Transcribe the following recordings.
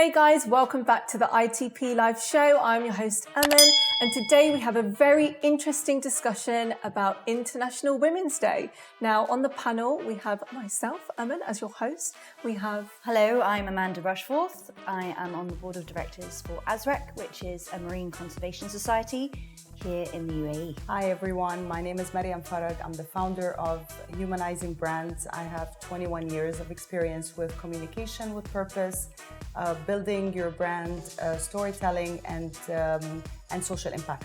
Hey guys, welcome back to the ITP Live show. I'm your host, Aman, and today we have a very interesting discussion about International Women's Day. Now, on the panel, we have myself, Aman, as your host. We have... Hello, I'm Amanda Rushforth. I am on the board of directors for ASREC, which is a marine conservation society here in the UAE. Hi everyone, my name is Mariam Farag. I'm the founder of Humanizing Brands. I have 21 years of experience with communication with purpose, building your brand, storytelling, and social impact.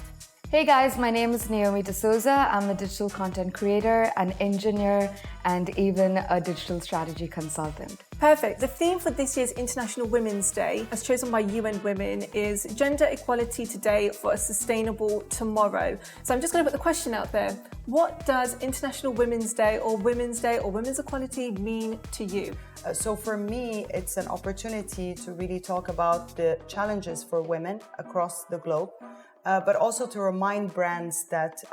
Hey guys, my name is Naomi D'Souza. I'm a digital content creator, an engineer, and even a digital strategy consultant. Perfect. The theme for this year's International Women's Day, as chosen by UN Women, is Gender Equality Today for a Sustainable Tomorrow. So I'm just going to put the question out there. What does International Women's Day or Women's Equality mean to you? So for me, it's an opportunity to really talk about the challenges for women across the globe, but also to remind brands that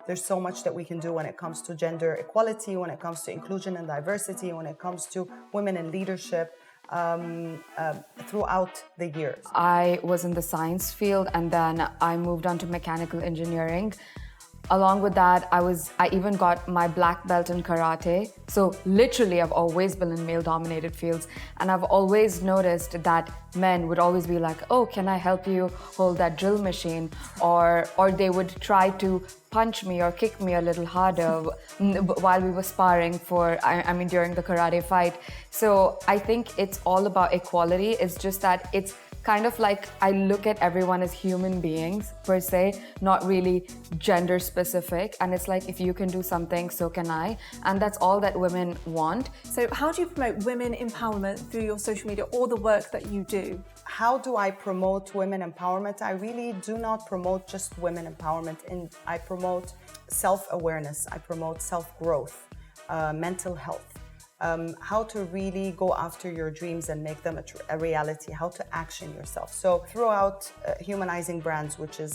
there's so much that we can do when it comes to gender equality, when it comes to inclusion and diversity, when it comes to women in leadership throughout the years. I was in the science field and then I moved on to mechanical engineering. Along with that, I even got my black belt in karate. So literally, I've always been in male-dominated fields, and I've always noticed that men would always be like, "Oh, can I help you hold that drill machine?" Or they would try to punch me or kick me a little harder while we were sparring during the karate fight. So I think it's all about equality. It's just that it's kind of like I look at everyone as human beings per se, not really gender specific. And it's like, if you can do something, so can I. And that's all that women want. So how do you promote women empowerment through your social media or the work that you do? How do I promote women empowerment? I really do not promote just women empowerment. I promote self-awareness. I promote self-growth, mental health. How to really go after your dreams and make them a reality, how to action yourself. So throughout Humanizing Brands, which is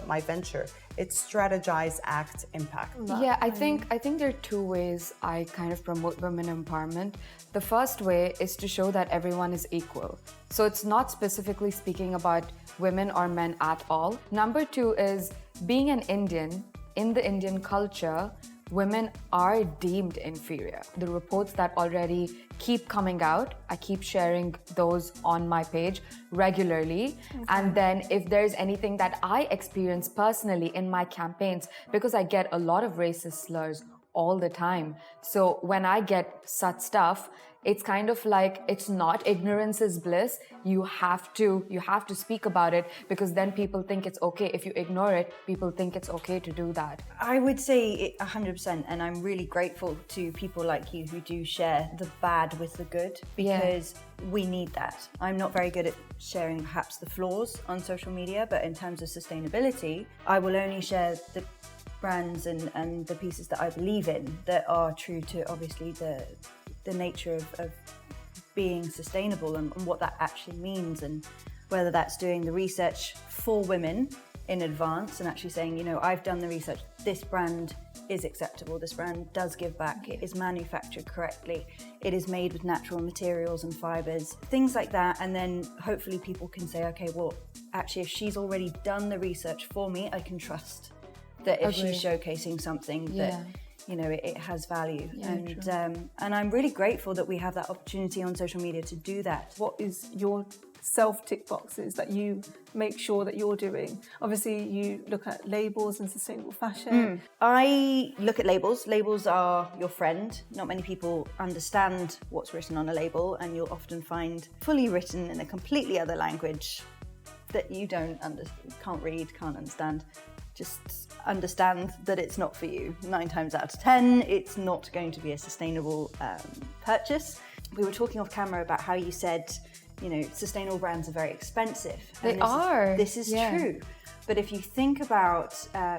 my venture, it's strategize, act, impact. Yeah, I think there are two ways I kind of promote women empowerment. The first way is to show that everyone is equal. So it's not specifically speaking about women or men at all. Number two is being an Indian, in the Indian culture, women are deemed inferior. The reports that already keep coming out, I keep sharing those on my page regularly. Okay. And then if there's anything that I experience personally in my campaigns, because I get a lot of racist slurs all the time. So when I get such stuff, it's kind of like, it's not ignorance is bliss. You have to speak about it, because then people think it's okay. If you ignore it, people think it's okay to do that. I would say 100%, and I'm really grateful to people like you who do share the bad with the good, because we need that. I'm not very good at sharing perhaps the flaws on social media, but in terms of sustainability, I will only share the brands and the pieces that I believe in that are true to obviously the nature of being sustainable and what that actually means, and whether that's doing the research for women in advance and actually saying, I've done the research, this brand is acceptable, this brand does give back, it is manufactured correctly, it is made with natural materials and fibers, things like that. And then hopefully people can say, okay, well, actually, if she's already done the research for me, I can trust that if she's showcasing something that it has value. And I'm really grateful that we have that opportunity on social media to do that. What is your self-tick boxes that you make sure that you're doing? Obviously, you look at labels and sustainable fashion. I look at labels. Labels are your friend. Not many people understand what's written on a label, and you'll often find fully written in a completely other language that you can't read, can't understand. Just understand that it's not for you. 9 times out of 10, it's not going to be a sustainable purchase. We were talking off camera about how you said, sustainable brands are very expensive. This is true. But if you think about,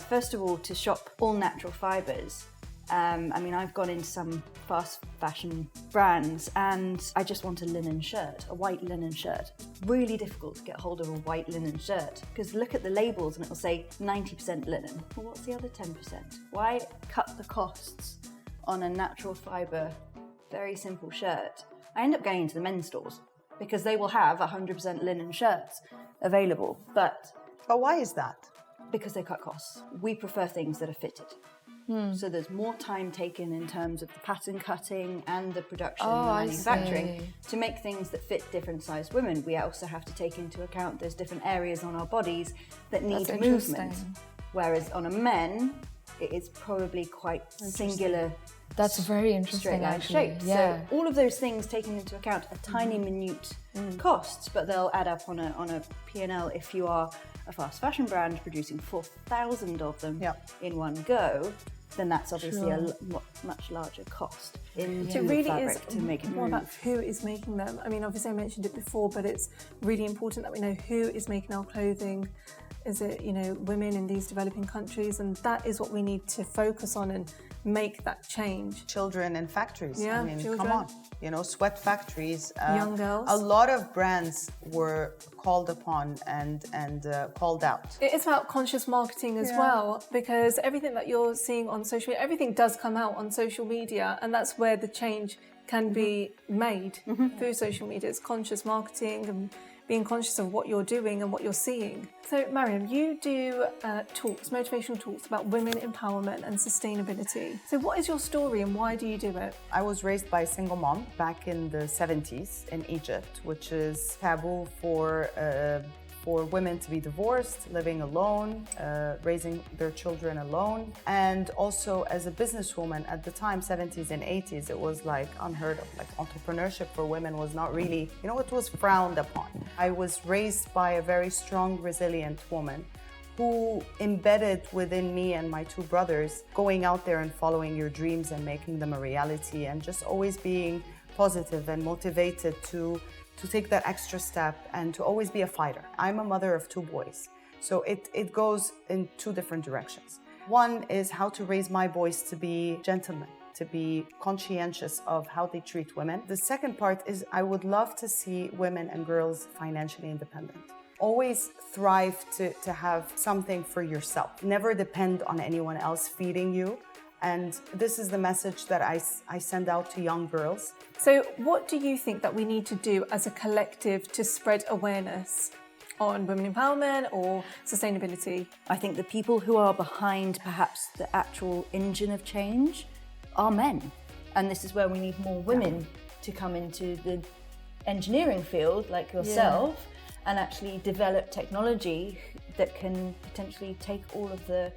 first of all, to shop all natural fibers, I've gone into some fast fashion brands and I just want a linen shirt, a white linen shirt. Really difficult to get hold of a white linen shirt, because look at the labels and it'll say 90% linen. Well, what's the other 10%? Why cut the costs on a natural fiber, very simple shirt? I end up going into the men's stores because they will have 100% linen shirts available. But why is that? because they cut costs. We prefer things that are fitted. So there's more time taken in terms of the pattern cutting and the production and the manufacturing to make things that fit different sized women. We also have to take into account there's different areas on our bodies that need movement. Whereas on a men, it is probably quite singular. That's very interesting, actually. Shape. So all of those things taken into account are tiny, minute costs, but they'll add up on a P&L if you are a fast fashion brand producing 4,000 of them in one go. Then that's obviously a much larger cost in it really fabric is to make it more move. about who is making them. I mean, obviously I mentioned it before, but it's really important that we know who is making our clothing. Is it, women in these developing countries? And that is what we need to focus on and make that change. Children in factories. Yeah, I mean, children. come on. Sweat factories. Young girls. A lot of brands were called upon and called out. It's about conscious marketing as well, because everything that you're seeing on social media, everything does come out on social media, and that's where the change can be made through social media. It's conscious marketing and being conscious of what you're doing and what you're seeing. So, Mariam, you do talks, motivational talks about women empowerment and sustainability. So what is your story and why do you do it? I was raised by a single mom back in the 70s in Egypt, which is taboo for women to be divorced, living alone, raising their children alone. And also as a businesswoman at the time, 70s and 80s, it was like unheard of. Like entrepreneurship for women was not really, it was frowned upon. I was raised by a very strong, resilient woman who embedded within me and my two brothers going out there and following your dreams and making them a reality, and just always being positive and motivated to take that extra step and to always be a fighter. I'm a mother of two boys, so it goes in two different directions. One is how to raise my boys to be gentlemen, to be conscientious of how they treat women. The second part is I would love to see women and girls financially independent. Always thrive to have something for yourself. Never depend on anyone else feeding you. And this is the message that I send out to young girls. So what do you think that we need to do as a collective to spread awareness on women empowerment or sustainability? I think the people who are behind perhaps the actual engine of change are men. And this is where we need more women to come into the engineering field like yourself and actually develop technology that can potentially take all of the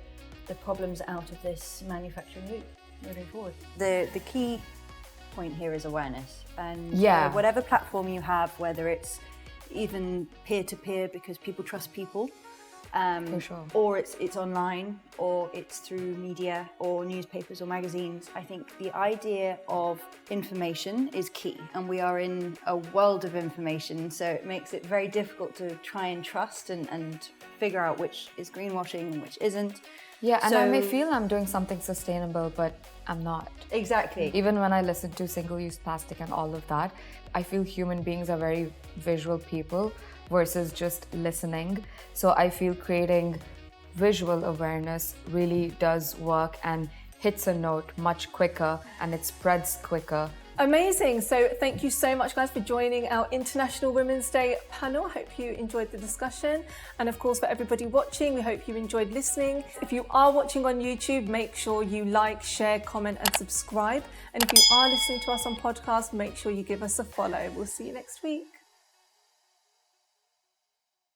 problems out of this manufacturing loop moving forward. The key point here is awareness, and whatever platform you have, whether it's even peer-to-peer because people trust people, for sure, or it's online, or it's through media or newspapers or magazines. I think the idea of information is key, and we are in a world of information, so it makes it very difficult to try and trust and figure out which is greenwashing and which isn't. Yeah, and I may feel I'm doing something sustainable, but I'm not. Exactly. Even when I listen to single-use plastic and all of that, I feel human beings are very visual people versus just listening. So I feel creating visual awareness really does work and hits a note much quicker and it spreads quicker. Amazing. So thank you so much, guys, for joining our International Women's Day panel. I hope you enjoyed the discussion. And of course, for everybody watching, we hope you enjoyed listening. If you are watching on YouTube, make sure you like, share, comment, and subscribe. And if you are listening to us on podcast, make sure you give us a follow. We'll see you next week.